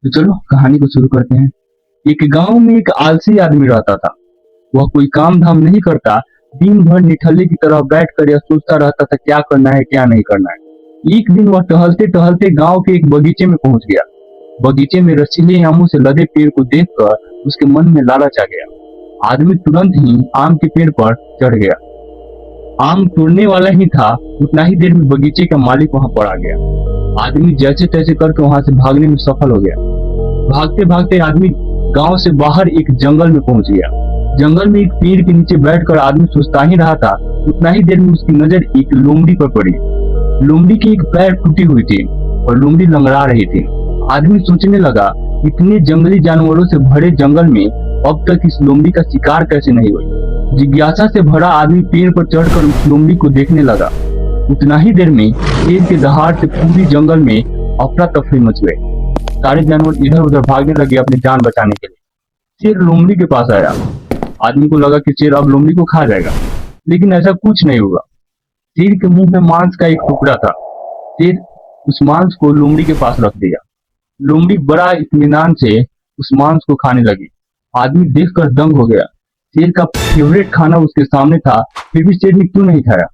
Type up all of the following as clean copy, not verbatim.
तो चलो कहानी को शुरू करते हैं। एक गांव में एक आलसी आदमी रहता था। वह कोई काम धाम नहीं करता। दिन भर निठल्ले की तरह बैठ कर यह सोचता रहता था क्या करना है क्या नहीं करना है। एक दिन वह टहलते टहलते गांव के एक बगीचे में पहुंच गया। बगीचे में रसीले आमों से लदे पेड़ को देखकर उसके मन में लालच आ गया। आदमी तुरंत ही आम के पेड़ पर चढ़ गया। आम तोड़ने वाला ही था, उतना ही देर में बगीचे का मालिक वहां पर आ गया। आदमी जैसे तैसे करके वहां से भागने में सफल हो गया। भागते भागते आदमी गांव से बाहर एक जंगल में पहुंच गया। जंगल में एक पेड़ के नीचे बैठकर आदमी सोचता ही रहा था, उतना ही देर में उसकी नजर एक लोमड़ी पर पड़ी। लोमड़ी की एक पैर टूटी हुई थी और लोमड़ी लंगड़ा रही थी। आदमी सोचने लगा, इतने जंगली जानवरों से भरे जंगल में अब तक इस लोमड़ी का शिकार कैसे नहीं हुई। जिज्ञासा से भरा आदमी पेड़ पर चढ़कर उस लोमड़ी को देखने लगा। उतना ही देर में शेर के दहाड़ से पूरी जंगल में अफरा तफरी मच गई। सारे जानवर इधर उधर भागने लगे अपनी जान बचाने के लिए। शेर लोमड़ी के पास आया। आदमी को लगा कि शेर अब लोमड़ी को खा जाएगा, लेकिन ऐसा कुछ नहीं हुआ। शेर के मुंह में मांस का एक टुकड़ा था। शेर उस मांस को लोमड़ी के पास रख दिया। लोमड़ी बड़ा इत्मीनान से उस मांस को खाने लगी। आदमी देखकर दंग हो गया। शेर का फेवरेट खाना उसके सामने था, फिर भी शेर ने क्यों नहीं खाया।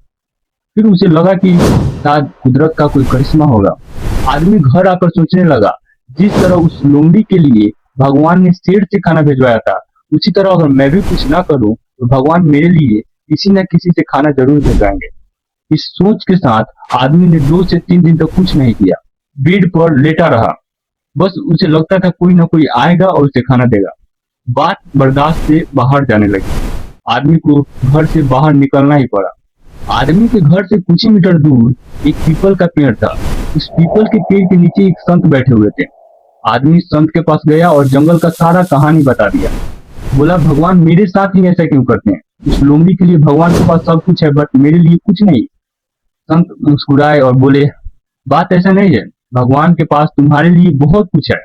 फिर उसे लगा कि शायद कुदरत का कोई करिश्मा होगा। आदमी घर आकर सोचने लगा, जिस तरह उस लोमड़ी के लिए भगवान ने शेर से खाना भिजवाया था, उसी तरह अगर मैं भी कुछ ना करूं तो भगवान मेरे लिए किसी न किसी से खाना जरूर भिजवाएंगे। इस सोच के साथ आदमी ने 2 से 3 दिन तक कुछ नहीं किया। बेड पर लेटा रहा। बस उसे लगता था कोई ना कोई आएगा और उसे खाना देगा। बात बर्दाश्त से बाहर जाने लगी। आदमी को घर से बाहर निकलना ही पड़ा। आदमी के घर से कुछ ही मीटर दूर एक पीपल का पेड़ था। उस पीपल के पेड़ के नीचे एक संत बैठे हुए थे। आदमी संत के पास गया और जंगल का सारा कहानी बता दिया। बोला, भगवान मेरे साथ ही ऐसा क्यों करते हैं। उस लोमड़ी के लिए भगवान के पास सब कुछ है, बट मेरे लिए कुछ नहीं। संत मुस्कुराए और बोले, बात ऐसा नहीं है। भगवान के पास तुम्हारे लिए बहुत कुछ है,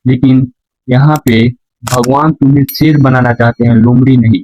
लेकिन यहाँ पे भगवान तुम्हें शेर बनाना चाहते हैं, लोमड़ी नहीं।